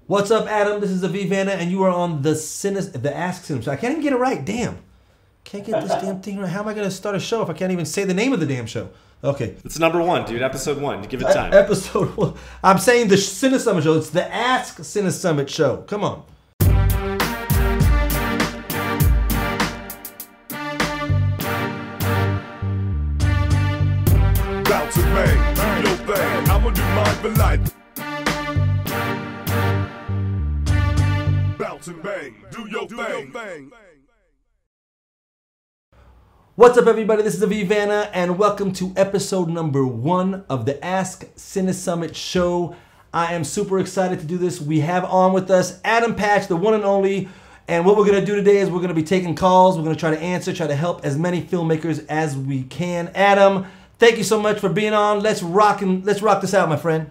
What's up, Adam? This is Aviv, and you are on the Ask Cinem Show. I can't even get it right. Damn. Can't get this damn thing right. How am I going to start a show if I can't even say the name of the damn show? Okay. It's number one, dude. Episode 1. Give it time. Episode 1. I'm saying the CineSummit show. It's the Ask CineSummit show. Come on. Bounce and bang, do your thing. I'ma do mine for life. Bounce and bang, do your thing. What's up, everybody? This is Aviv, and welcome to episode number 1 of the Ask CineSummit show. I am super excited to do this. We have on with us Adam Patch, the one and only. And what we're going to do today is we're going to be taking calls. We're going to try to answer, try to help as many filmmakers as we can. Adam, thank you so much for being on. Let's rock this out, my friend.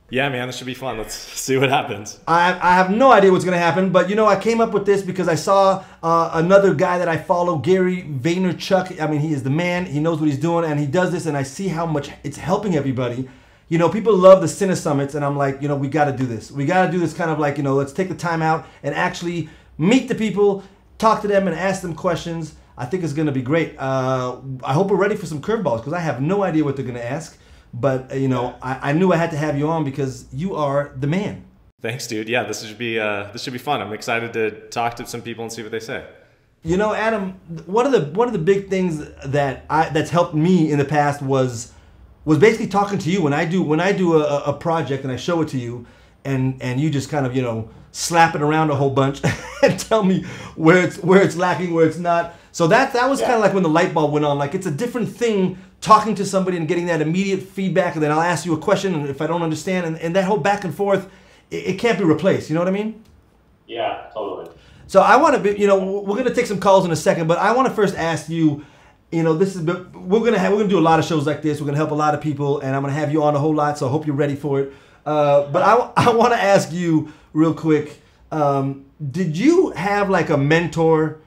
Yeah, man, this should be fun. Let's see what happens. I have no idea what's going to happen, but you know, I came up with this because I saw another guy that I follow, Gary Vaynerchuk. I mean, he is the man. He knows what he's doing, and he does this, and I see how much it's helping everybody. You know, people love the CineSummits, and I'm like, you know, we got to do this. We got to do this kind of like, you know, let's take the time out and actually meet the people, talk to them, and ask them questions. I think it's going to be great. I hope we're ready for some curveballs because I have no idea what they're going to ask. But, you know, I knew I had to have you on because you are the man. Thanks, dude. Yeah, this should be fun. I'm excited to talk to some people and see what they say. You know, Adam, one of the big things that's helped me in the past was basically talking to you when I do a project and I show it to you, and you just kind of, you know, slap it around a whole bunch and tell me where it's lacking, where it's not. So that was kind of like when the light bulb went on. Like, it's a different thing talking to somebody and getting that immediate feedback, and then I'll ask you a question, and if I don't understand, and that whole back and forth, it can't be replaced. You know what I mean? Yeah, totally. So I want to be, you know, we're gonna take some calls in a second, but I want to first ask you, you know, we're gonna do a lot of shows like this. We're gonna help a lot of people, and I'm gonna have you on a whole lot. So I hope you're ready for it. But I want to ask you real quick. Did you have like a mentor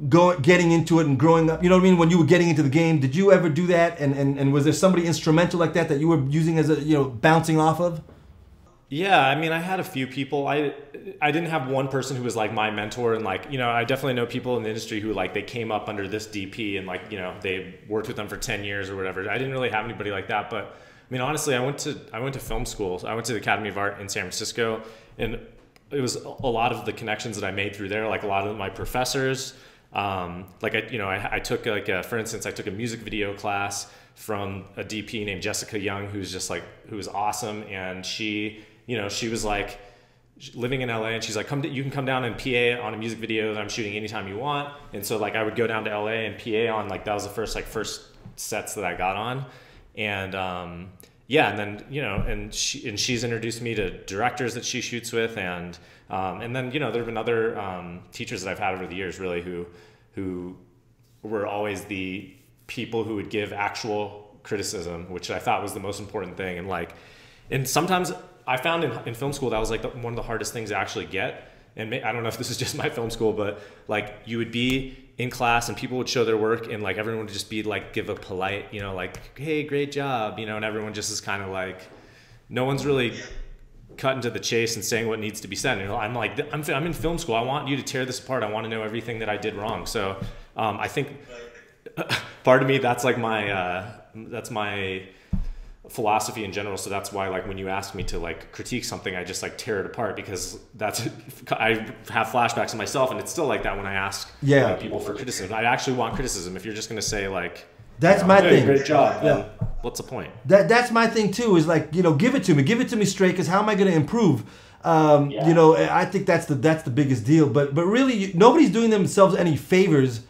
getting into it and growing up? You know what I mean? When you were getting into the game, did you ever do that? And was there somebody instrumental like that you were using as a, you know, bouncing off of? Yeah, I mean, I had a few people. I didn't have one person who was like my mentor, and like, you know, I definitely know people in the industry who like they came up under this DP and like, you know, they worked with them for 10 years or whatever. I didn't really have anybody like that, but I mean, honestly, I went to film school. I went to the Academy of Art in San Francisco, and it was a lot of the connections that I made through there, like a lot of my professors. Like I took for instance, I took a music video class from a DP named Jessica Young, who was awesome. And she was like living in LA, and she's like, you can come down and PA on a music video that I'm shooting anytime you want. And so like I would go down to LA and PA on, like, that was the first sets that I got on. And, yeah, and then, you know, and she's introduced me to directors that she shoots with, and then, you know, there have been other teachers that I've had over the years, really, who were always the people who would give actual criticism, which I thought was the most important thing. And sometimes I found in film school that was like one of the hardest things to actually get. And I don't know if this is just my film school, but like you would be in class and people would show their work, and like everyone would just be like, give a polite, you know, like, hey, great job, you know, and everyone just is kind of like, no one's really cutting to the chase and saying what needs to be said. And, you know, I'm like, I'm in film school. I want you to tear this apart. I want to know everything that I did wrong. So I think part of me, that's like that's my philosophy in general. So that's why, like, when you ask me to like critique something, I just like tear it apart, because I have flashbacks of myself, and it's still like that when I ask people for criticism. I actually want criticism. If you're just going to say like, that's my thing, great job, then what's the point? That's my thing too, is like, you know, give it to me straight, because how am I going to improve? You know, I think that's the biggest deal, but really nobody's doing themselves any favors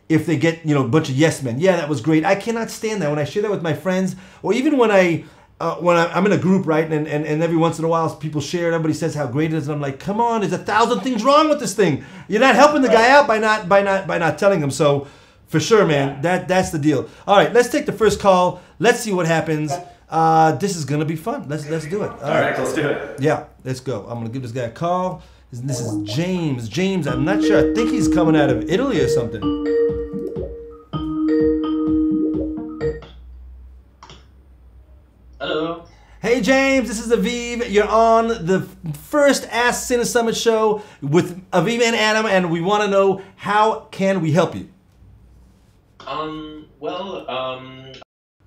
if they get, you know, a bunch of yes men. Yeah, that was great. I cannot stand that when I share that with my friends, or even when I'm in a group, right? And every once in a while people share, everybody says how great it is, and I'm like, come on, there's 1,000 things wrong with this thing. You're not helping the guy out by not telling him. So for sure, man, that's the deal. All right, let's take the first call. Let's see what happens. This is gonna be fun. Let's do it. All right, let's do it. Yeah, let's go. I'm gonna give this guy a call. This is James. James, I'm not sure. I think he's coming out of Italy or something. Hello. Hey, James, this is Aviv. You're on the first Ask CineSummit show with Aviv and Adam, and we want to know, how can we help you?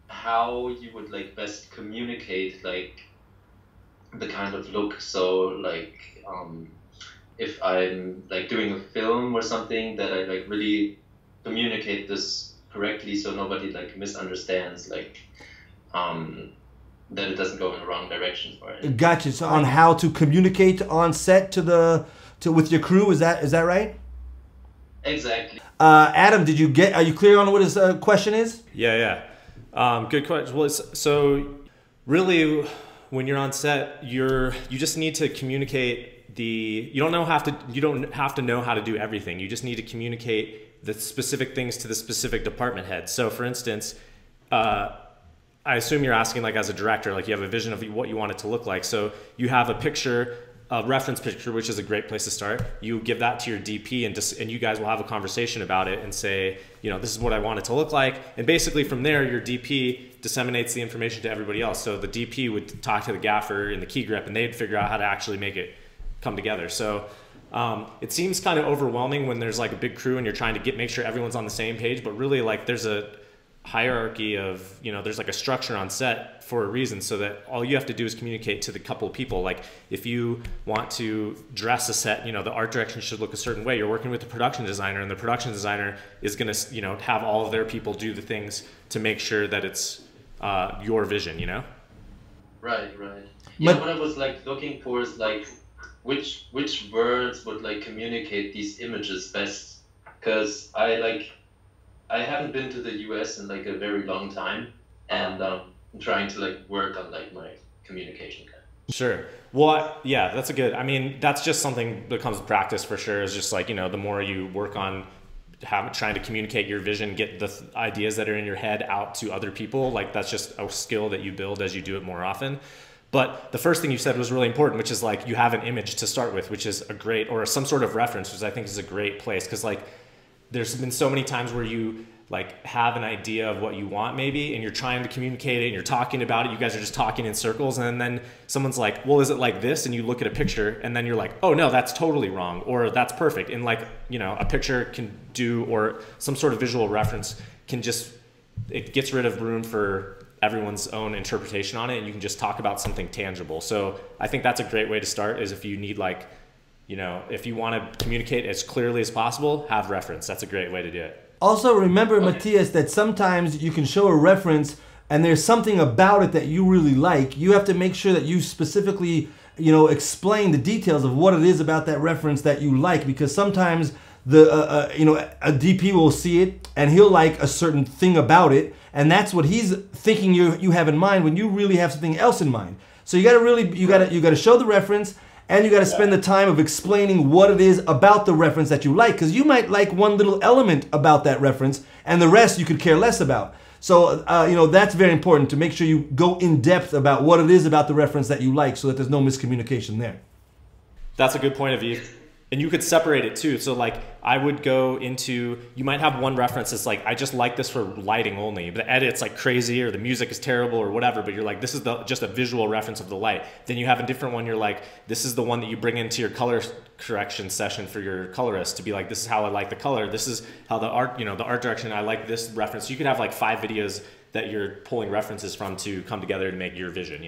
How you would like best communicate like the kind of look. So like if I'm like doing a film or something, that I like really communicate this correctly so nobody like misunderstands, like that it doesn't go in the wrong direction for it. Gotcha. So on how to communicate on set with your crew, is that right? Exactly. Adam, are you clear on what his question is? Yeah. Good question. Well, so really, when you're on set, you just need to communicate you don't have to know how to do everything. You just need to communicate the specific things to the specific department head. So for instance, I assume you're asking, like, as a director, like you have a vision of what you want it to look like. So you have a picture, a reference picture, which is a great place to start. You give that to your DP, and you guys will have a conversation about it and say, this is what I want it to look like. And basically from there, your DP disseminates the information to everybody else. So the DP would talk to the gaffer and the key grip, and they'd figure out how to actually make it come together. So it seems kind of overwhelming when there's like a big crew and you're trying to make sure everyone's on the same page, but really, like, there's a hierarchy of, there's like a structure on set for a reason, so that all you have to do is communicate to the couple of people. Like if you want to dress a set, the art direction should look a certain way. You're working with the production designer, and the production designer is going to, have all of their people do the things to make sure that it's your vision, Right. Yeah, what I was like looking for is like which words would like communicate these images best, because I haven't been to the US in like a very long time, and I'm trying to like work on like my communication. Sure. Well, yeah, that's that's just something that comes with practice for sure. Is just like, the more you work on trying to communicate your vision, get the ideas that are in your head out to other people, like that's just a skill that you build as you do it more often. But the first thing you said was really important, which is like you have an image to start with, which is a great, or some sort of reference, which I think is a great place. Because like there's been so many times where you like have an idea of what you want maybe, and you're trying to communicate it and you're talking about it. You guys are just talking in circles, and then someone's like, well, is it like this? And you look at a picture and then you're like, oh no, that's totally wrong, or that's perfect. And like, a picture can do, or some sort of visual reference it gets rid of room for everyone's own interpretation on it, and you can just talk about something tangible. So I think that's a great way to start, is if you need like, if you want to communicate as clearly as possible, have reference. That's a great way to do it. Also remember, Matthias, that sometimes you can show a reference and there's something about it that you really like. You have to make sure that you specifically, explain the details of what it is about that reference that you like, because sometimes a DP will see it and he'll like a certain thing about it, and that's what he's thinking you have in mind when you really have something else in mind. So you got to show the reference, and you got to spend the time of explaining what it is about the reference that you like, because you might like one little element about that reference and the rest you could care less about. So that's very important, to make sure you go in depth about what it is about the reference that you like, so that there's no miscommunication there. That's a good point of view. And you could separate it too. So like I would go into, you might have one reference that's like, I just like this for lighting only. The edit's like crazy, or the music is terrible, or whatever, but you're like, this is just a visual reference of the light. Then you have a different one, you're like, this is the one that you bring into your color correction session for your colorist, to be like, this is how I like the color. This is how the art, the art direction, I like this reference. You could have like 5 videos that you're pulling references from to come together to make your vision,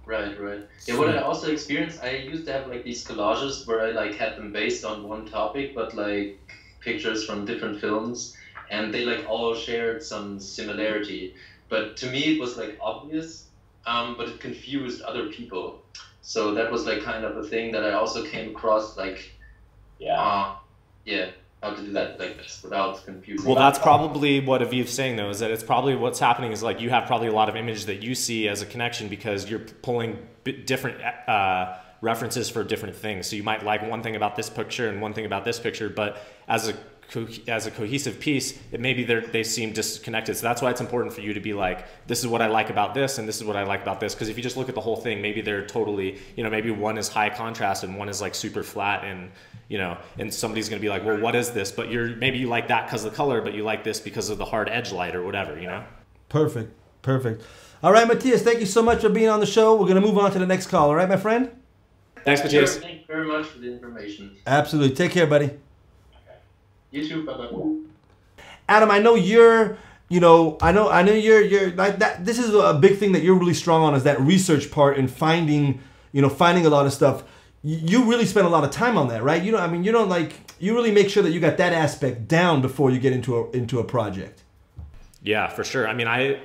Right. Yeah, what I also experienced, I used to have like these collages where I like had them based on one topic, but like pictures from different films, and they like all shared some similarity. But to me it was like obvious, but it confused other people. So that was like kind of a thing that I also came across, like, how to do that like this without confusing. Well, that's probably what Aviv's saying though, is that it's probably what's happening is like you have probably a lot of images that you see as a connection, because you're pulling different references for different things. So you might like one thing about this picture and one thing about this picture, but as a cohesive piece, maybe they seem disconnected. So that's why it's important for you to be like, this is what I like about this, and this is what I like about this. Because if you just look at the whole thing, maybe they're totally, maybe one is high contrast and one is like super flat, and and somebody's going to be like, well, what is this? But maybe you like that because of the color, but you like this because of the hard edge light or whatever, Perfect. All right, Matthias, thank you so much for being on the show. We're going to move on to the next call. All right, my friend? Thanks, Matthias. Sure, thank you very much for the information. Absolutely. Take care, buddy. You too. Bye-bye. Adam, I know you're, I know you're like that. This is a big thing that you're really strong on, is that research part and finding a lot of stuff. You really spend a lot of time on that, right? You really make sure that you got that aspect down before you get into a project. Yeah, for sure. I mean, I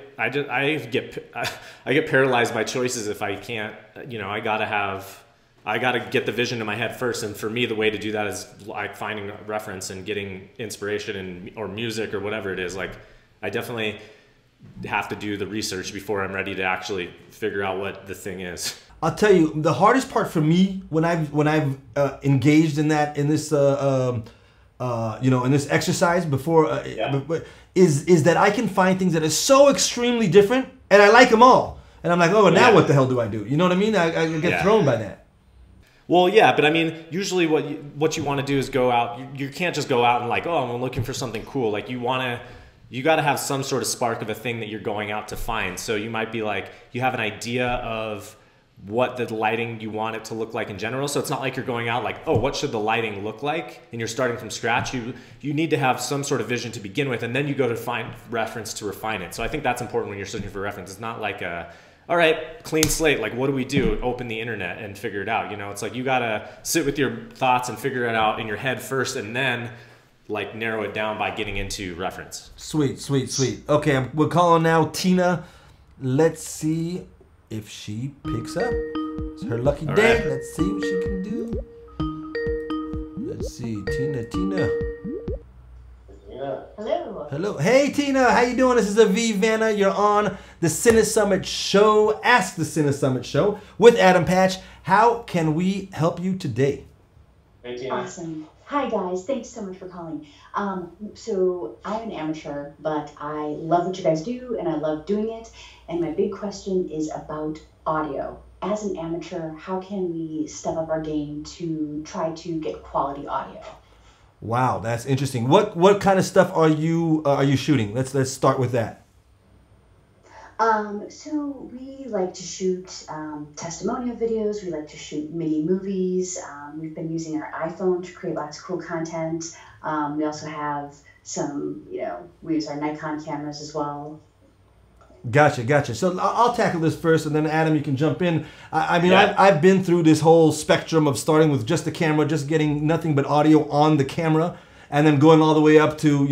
get paralyzed by choices if I can't, I gotta get the vision in my head first. And for me, the way to do that is like finding a reference and getting inspiration or music or whatever it is. Like, I definitely have to do the research before I'm ready to actually figure out what the thing is. I'll tell you, the hardest part for me when I've engaged in this in this exercise before is that I can find things that are so extremely different, and I like them all, and I'm like, oh, now what the hell do I do? You know what I mean? I get thrown by that. Well, yeah, but I mean, usually what you want to do is go out. You can't just go out and like, oh, I'm looking for something cool. Like you got to have some sort of spark of a thing that you're going out to find. So you might be like, you have an idea of what the lighting you want it to look like in general. So it's not like you're going out like, oh, what should the lighting look like? And you're starting from scratch. You need to have some sort of vision to begin with, and then you go to find reference to refine it. So I think that's important when you're searching for reference. It's not like all right, clean slate, like what do we do? Open the internet and figure it out. It's like you gotta sit with your thoughts and figure it out in your head first, and then like narrow it down by getting into reference. Sweet. Okay, we're calling now Tina. Let's see if she picks up. It's her lucky day. Right. Let's see what she can do. Let's see, Tina. Hello. Hey, Tina. How you doing? This is Aviv Vanna. You're on the CineSummit show. Ask the CineSummit show with Adam Patch. How can we help you today? Hey, Tina. Awesome. Hi, guys. Thanks so much for calling. So I'm an amateur, but I love what you guys do, and I love doing it. And my big question is about audio. As an amateur, how can we step up our game to try to get quality audio? Wow, that's interesting. What kind of stuff are you shooting? Let's start with that. So we like to shoot testimonial videos. We like to shoot mini movies. We've been using our iPhone to create lots of cool content. We also have some, we use our Nikon cameras as well. Gotcha. So I'll tackle this first, and then Adam, you can jump in. I've been through this whole spectrum of starting with just the camera, just getting nothing but audio on the camera, and then going all the way up to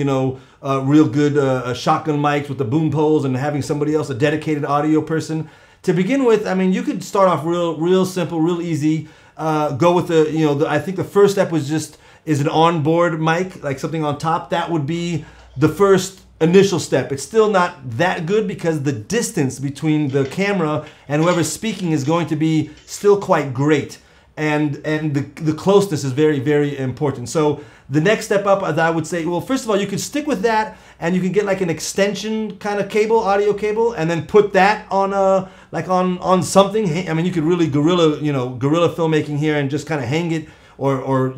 real good shotgun mics with the boom poles, and having somebody else, a dedicated audio person. To begin with, I mean, you could start off real simple, real easy. Go with I think the first step is an onboard mic, like something on top. That would be the first initial step. It's still not that good because the distance between the camera and whoever's speaking is going to be still quite great, and the closeness is very, very important. So the next step up, as I would say, well, first of all, you could stick with that, and you can get like an extension kind of cable, audio cable, and then put that on on something. I mean, you could really guerrilla filmmaking here and just kind of hang it, or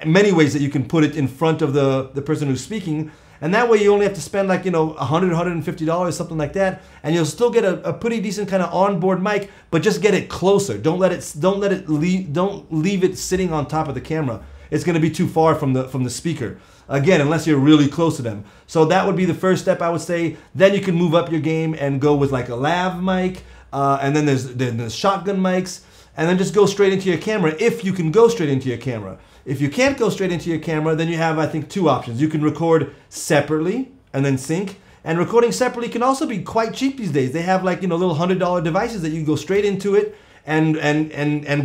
many ways that you can put it in front of the person who's speaking. And that way you only have to spend like, $100, $150, something like that. And you'll still get a pretty decent kind of onboard mic, but just get it closer. Don't leave it sitting on top of the camera. It's going to be too far from the speaker. Again, unless you're really close to them. So that would be the first step, I would say. Then you can move up your game and go with like a lav mic. And then there's shotgun mics. And then just go straight into your camera if you can go straight into your camera. If you can't go straight into your camera, then you have, I think, two options. You can record separately and then sync. And recording separately can also be quite cheap these days. They have like, little $100 devices that you can go straight into it and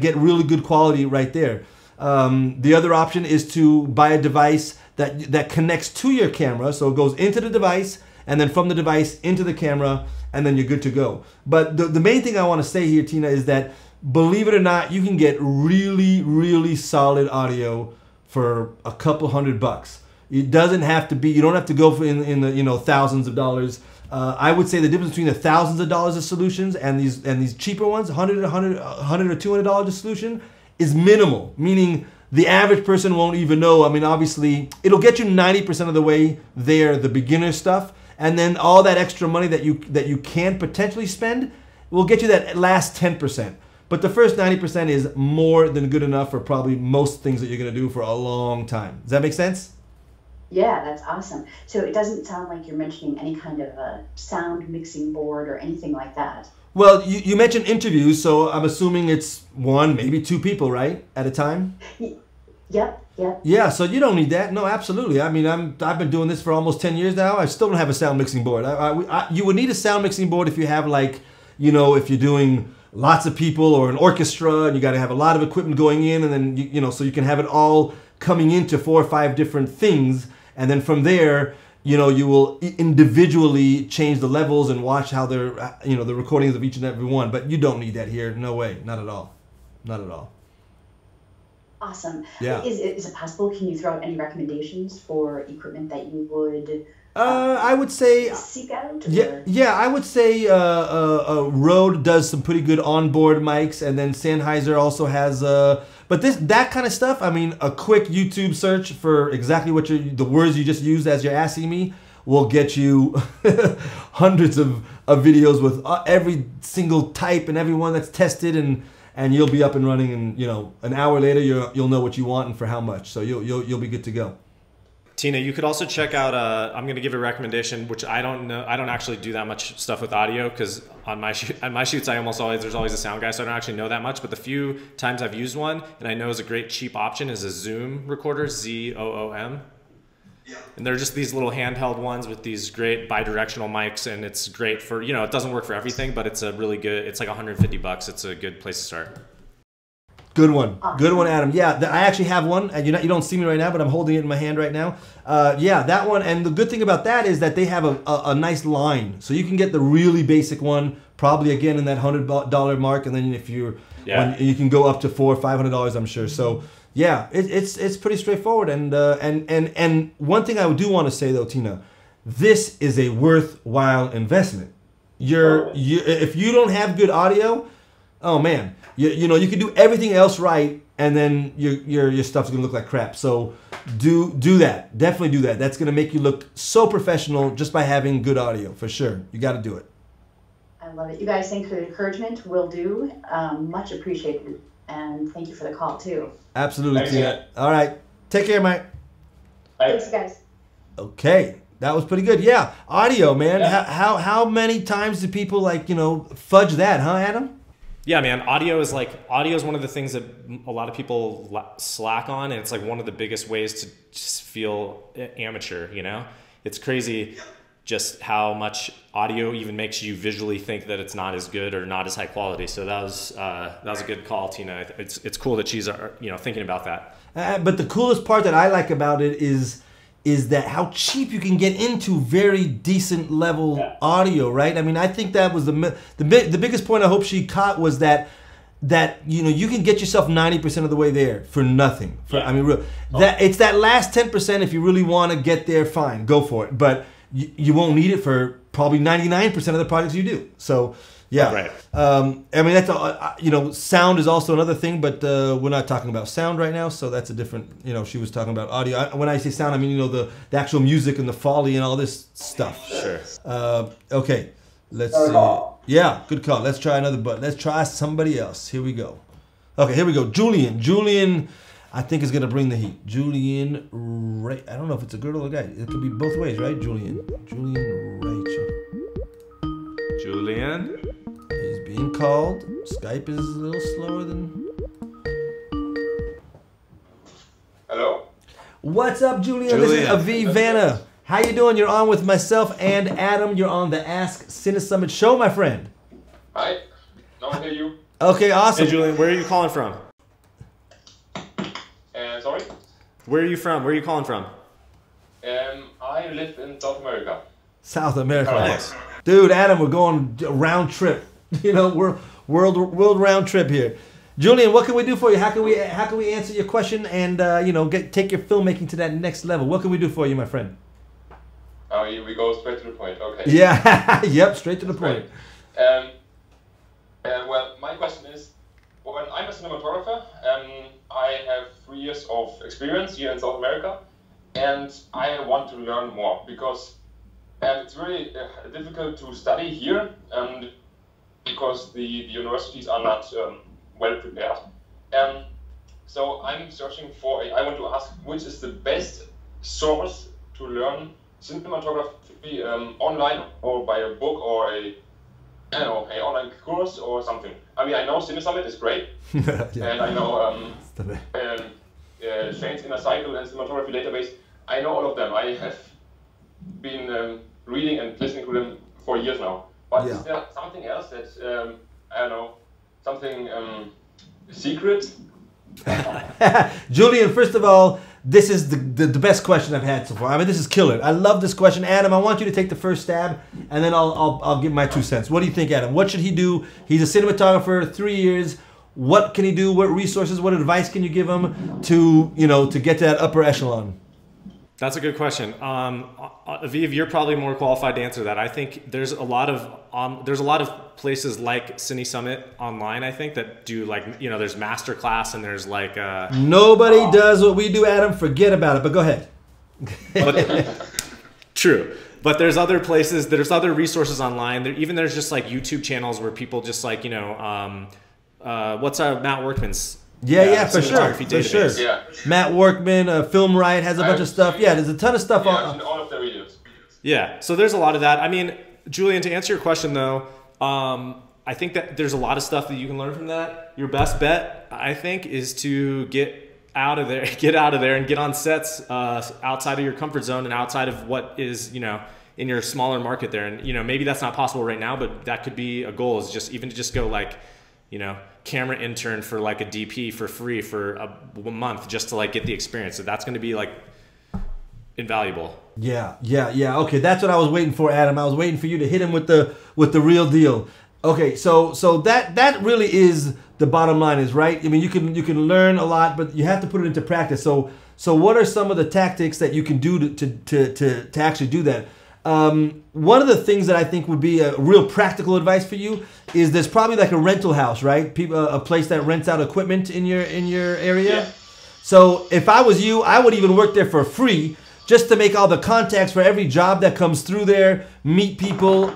get really good quality right there. The other option is to buy a device that connects to your camera. So it goes into the device, and then from the device into the camera, and then you're good to go. But the main thing I want to say here, Tina, is that believe it or not, you can get really, really solid audio for a couple $100. It doesn't have to be. You don't have to go for in the thousands of dollars. I would say the difference between the thousands of dollars of solutions and these cheaper ones, $100 or $200 a solution, is minimal. Meaning the average person won't even know. I mean, obviously, it'll get you 90% of the way there, the beginner stuff. and then all that extra money that you can potentially spend will get you that last 10%. But the first 90% is more than good enough for probably most things that you're going to do for a long time. Does that make sense? Yeah, that's awesome. So it doesn't sound like you're mentioning any kind of a sound mixing board or anything like that. Well, you mentioned interviews, so I'm assuming it's one, maybe two people, right, at a time? Yep. Yeah, so you don't need that. No, absolutely. I mean, I've been doing this for almost 10 years now. I still don't have a sound mixing board. You would need a sound mixing board if you have, like, you know, if you're doing lots of people or an orchestra and you got to have a lot of equipment going in, and then, you know, so you can have it all coming into 4 or 5 different things. And then from there, you know, you will individually change the levels and watch how they're, you know, the recordings of each and every one. But you don't need that here. No way. Not at all. Not at all. Awesome. Yeah. Is it possible? Can you throw out any recommendations for equipment that you would I would say seek out? Yeah. I would say Rode does some pretty good onboard mics, and then Sennheiser also has. But that kind of stuff. I mean, a quick YouTube search for exactly what the words you just used as you're asking me will get you hundreds of videos with every single type and every one that's tested, and you'll be up and running. And you know, an hour later, you'll know what you want and for how much. So you'll be good to go. Tina, you could also check out, I'm going to give a recommendation, which I don't know. I don't actually do that much stuff with audio because on my shoots, there's always a sound guy, so I don't actually know that much. But the few times I've used one, and I know is a great cheap option, is a Zoom recorder, Z-O-O-M. Yeah. And they're just these little handheld ones with these great bidirectional mics, and it's great for, you know, it doesn't work for everything, but it's a really good, it's like $150. It's a good place to start. Good one. Good one, Adam. Yeah, I actually have one, and you don't see me right now, but I'm holding it in my hand right now. Yeah, that one. And the good thing about that is that they have a nice line. So you can get the really basic one, probably again in that $100 mark, and then if you can go up to $400 or $500, I'm sure. So yeah, it's pretty straightforward. And one thing I do want to say though, Tina, this is a worthwhile investment. If you don't have good audio, oh man. You know, you can do everything else right, and then your stuff's gonna look like crap. So do that. Definitely do that. That's gonna make you look so professional just by having good audio, for sure. You got to do it. I love it. You guys, thanks for the encouragement. Will do. Much appreciated, and thank you for the call too. Absolutely, Tina. All right, take care, Mike. Thanks, you guys. Okay. That was pretty good. Yeah, audio, man. Yeah. How many times do people fudge that, huh, Adam? Yeah, man. Audio is one of the things that a lot of people slack on, and it's like one of the biggest ways to just feel amateur. You know, it's crazy just how much audio even makes you visually think that it's not as good or not as high quality. So that was a good call, Tina. It's cool that she's thinking about that. But the coolest part that I like about it is that how cheap you can get into very decent level audio, right? I mean, I think that was the biggest point I hope she caught was that you can get yourself 90% of the way there for nothing. It's that last 10%. If you really want to get there, fine, go for it. But you won't need it for probably 99% of the projects you do. So yeah, right. I mean, that's sound is also another thing, but we're not talking about sound right now, so that's a different. She was talking about audio. When I say sound, I mean the actual music and the foley and all this stuff. Sure. Okay, let's see. Yeah, good call. Let's try another button. Let's try somebody else. Here we go. Okay, here we go. Julian, I think is gonna bring the heat. Julian, Ray. I don't know if it's a girl or a guy. It could be both ways, right? Julian Rachel. Julian. He's being called. Skype is a little slower than... Hello? What's up, Julian? This is Aviv Vanna. How you doing? You're on with myself and Adam. You're on the Ask CineSummit show, my friend. Hi. No one hear you. Okay, awesome. Hey, Julian, where are you calling from? Sorry? Where are you from? Where are you calling from? I live in South America. South America. Nice. Dude, Adam, we're going round trip. We're world round trip here. Julian, what can we do for you? How can we answer your question and take your filmmaking to that next level? What can we do for you, my friend? Oh, we go straight to the point. Okay. Yeah. Yep. Straight to the point. Well, my question is, when I'm a cinematographer, I have 3 years of experience here in South America, and I want to learn more because and it's very difficult to study here because the universities are not well prepared. So I'm searching for, I want to ask, which is the best source to learn cinematography online, or by a book, or a, I don't know, an online course or something. I mean, I know CineSummit is great, Yeah. and I know Shane's Inner Cycle and Cinematography Database. I know all of them. I have been reading and listening to them for years now. But is there something else that, I don't know, something secret? Julian, first of all, this is the best question I've had so far. I mean, this is killer. I love this question. Adam, I want you to take the first stab, and then I'll give my 2 cents. What do you think, Adam? What should he do? He's a cinematographer, 3 years. What can he do? What resources, what advice can you give him to, to get to that upper echelon? That's a good question. Aviv, you're probably more qualified to answer that. I think there's a lot of places like CineSummit online, I think, that do there's masterclass, and there's nobody does what we do, Adam. Forget about it. But go ahead. True. But there's other places, there's other resources online. There's just YouTube channels where people just what's Matt Workman's? Yeah, for sure. For sure. Yeah. Matt Workman, Film Right has a bunch of stuff. Yeah, there's a ton of stuff on all of their videos. Yeah, so there's a lot of that. I mean, Julian, to answer your question though, I think that there's a lot of stuff that you can learn from that. Your best bet, I think, is to get out of there and get on sets outside of your comfort zone and outside of what is, in your smaller market there. And, maybe that's not possible right now, but that could be a goal, is just even to just go camera intern for a DP for free for a month just to get the experience. So that's going to be invaluable. Yeah. Okay, that's what I was waiting for, Adam. I was waiting for you to hit him with the real deal. Okay, so that really is the bottom line, is right. I mean, you can learn a lot, but you have to put it into practice. So what are some of the tactics that you can do to actually do that? One of the things that I think would be a real practical advice for you is there's probably a rental house, right? A place that rents out equipment in your area. Yeah. So if I was you, I would even work there for free, just to make all the contacts for every job that comes through there, meet people,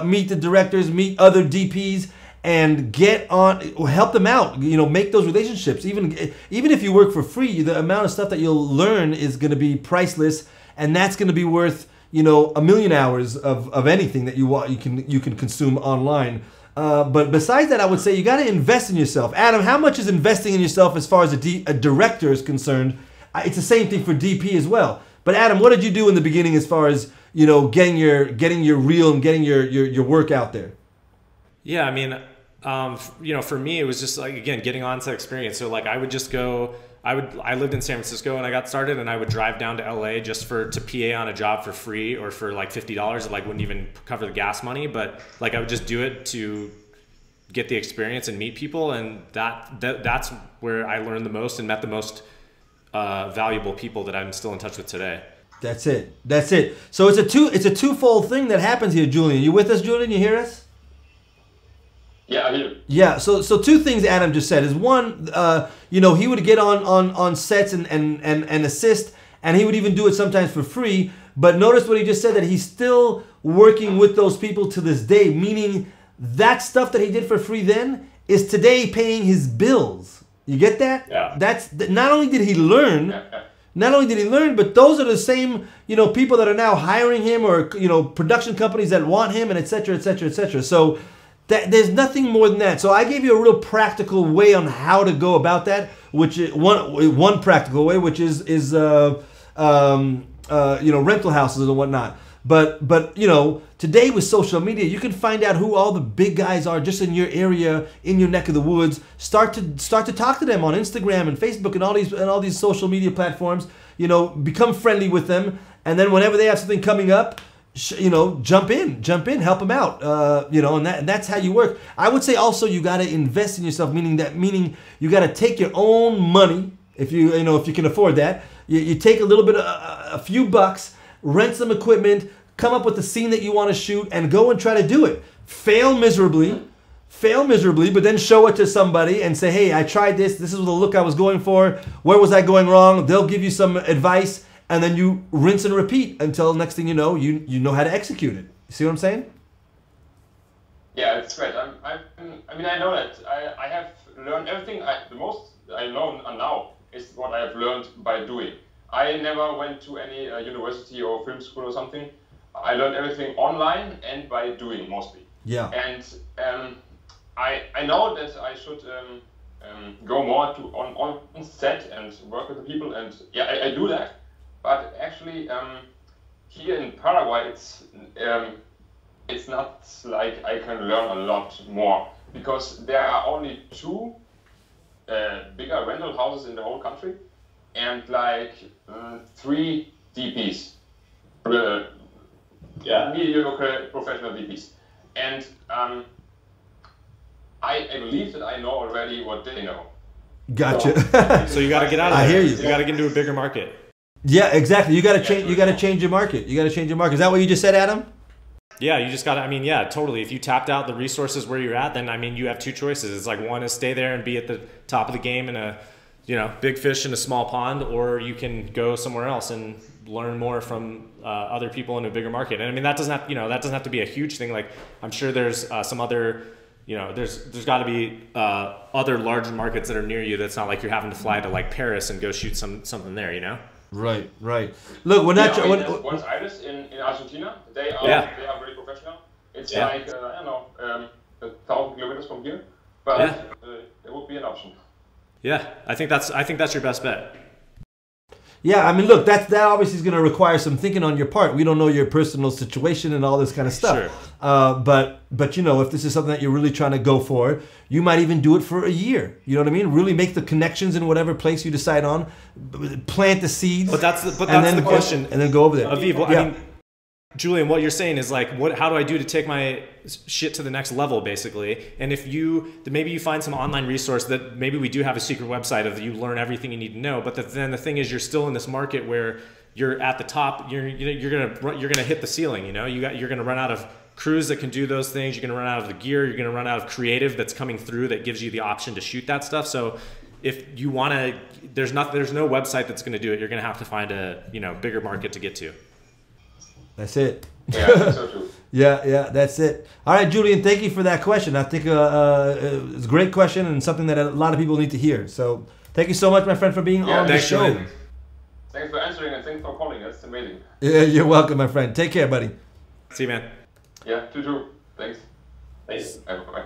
meet the directors, meet other DPs, and help them out. Make those relationships. Even if you work for free, the amount of stuff that you'll learn is going to be priceless, and that's going to be worth a million hours of anything that you can consume online. But besides that, I would say you got to invest in yourself. Adam, how much is investing in yourself as far as a director is concerned? It's the same thing for DP as well. But Adam, what did you do in the beginning as far as getting your reel and getting your work out there? Yeah, I mean, for me, it was just again getting onset experience. So I would just go. I lived in San Francisco when I got started, and I would drive down to LA just to PA on a job for free or for $50. It wouldn't even cover the gas money, but I would just do it to get the experience and meet people, and that's where I learned the most and met the most valuable people that I'm still in touch with today. That's it. So it's a twofold thing that happens here, Julian. You with us, Julian? You hear us? Yeah, I do. Yeah, so 2 things Adam just said is, one, he would get on sets and assist, and he would even do it sometimes for free. But notice what he just said, that he's still working with those people to this day, meaning that stuff that he did for free then is today paying his bills. You get that? Yeah. That's not only did he learn, but those are the same people that are now hiring him, or production companies that want him, and et cetera, et cetera, et cetera. So there's nothing more than that. So I gave you a real practical way on how to go about that, which is one practical way, which is rental houses and whatnot. But today with social media, you can find out who all the big guys are just in your area, in your neck of the woods. Start to talk to them on Instagram and Facebook and all these social media platforms. Become friendly with them, and then whenever they have something coming up, jump in, help them out, and that's how you work. I would say also you got to invest in yourself, meaning you got to take your own money if you can afford that. You take a little bit, a few bucks, rent some equipment, come up with the scene that you want to shoot, and go and try to do it. Fail miserably, but then show it to somebody and say, hey, I tried this. This is the look I was going for. Where was I going wrong? They'll give you some advice. and then you rinse and repeat until next thing you know, you know how to execute it. You see what I'm saying? Yeah, it's great. I mean, I know that I have learned everything. The most I know now is what I have learned by doing. I never went to any university or film school or something. I learned everything online and by doing mostly. Yeah. And I know that I should go more to on set and work with the people, and yeah, I do that. But actually, here in Paraguay, it's not like I can learn a lot more, because there are only 2 bigger rental houses in the whole country, and like 3 DPs, mediocre professional DPs, and I believe that I know already what they know. Gotcha. So you got to get out of there. I hear you. You got to get into a bigger market. Yeah, exactly. You got to change. You got to change your market. You got to change your market. Is that what you just said, Adam? Yeah, you just got to, I mean, yeah, totally. If you tapped out the resources where you're at, then, I mean, you have 2 choices. It's like, one is stay there and be at the top of the game in a, you know, big fish in a small pond, or you can go somewhere else and learn more from other people in a bigger market. And I mean, that doesn't have, you know, that doesn't have to be a huge thing. Like, I'm sure there's some other, you know, there's got to be other large markets that are near you. That's not like you're having to fly to like Paris and go shoot something there, you know? Right, right. Look, we're not. There's Buenos Aires in Argentina. They are very professional. It's like I don't know, 1,000 kilometers from here, but it would be an option. Yeah, I think that's your best bet. Yeah, I mean, look, that obviously is going to require some thinking on your part. We don't know your personal situation and all this kind of stuff. Sure. But you know, if this is something that you're really trying to go for, you might even do it for a year. You know what I mean? Really make the connections in whatever place you decide on, plant the seeds. But that's the question. And then go over there. Aviv, well, I mean, Julian, what you're saying is like, how do I do to take my shit to the next level, basically? And if maybe you find some online resource that maybe we do have a secret website of you learn everything you need to know. But then the thing is, you're still in this market where you're at the top. You're gonna hit the ceiling. You know, you're gonna run out of crews that can do those things. You're gonna run out of the gear. You're gonna run out of creative that's coming through that gives you the option to shoot that stuff. So if you want to, there's no website that's gonna do it. You're gonna have to find a bigger market to get to. That's it. Yeah, that's so true. Yeah, that's it. All right, Julian, thank you for that question. I think it's a great question and something that a lot of people need to hear. So thank you so much, my friend, for being on the show. Julian. Thanks for answering and thanks for calling. That's amazing. Yeah, you're welcome, my friend. Take care, buddy. See you, man. Yeah, too. Thanks. Bye.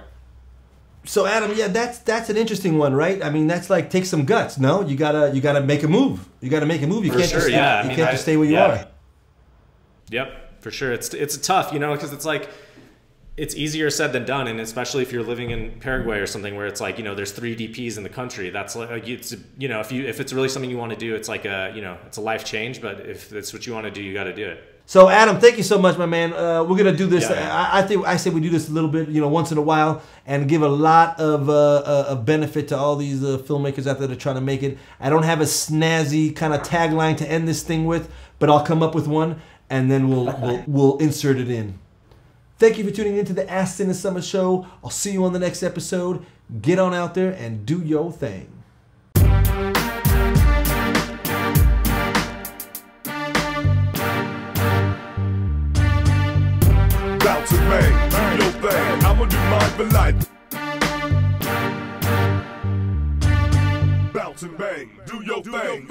So Adam, yeah, that's an interesting one, right? I mean, that's like, take some guts. No, you gotta make a move. You gotta make a move. You can't just stay where you are. Yep, for sure. It's tough, because it's like, it's easier said than done, and especially if you're living in Paraguay or something where it's like, there's 3 DPs in the country. That's like, it's, if it's really something you want to do, it's like it's a life change. But if that's what you want to do, you got to do it. So Adam, thank you so much, my man. We're gonna do this. Yeah. I say we do this a little bit, once in a while, and give a lot of benefit to all these filmmakers out there that are trying to make it. I don't have a snazzy kind of tagline to end this thing with, but I'll come up with one, and then we'll insert it in. Thank you for tuning into the Ask CineSummit show. I'll see you on the next episode. Get on out there and do your thing. I'ma do mine for life. Bounce and bang, do your thing.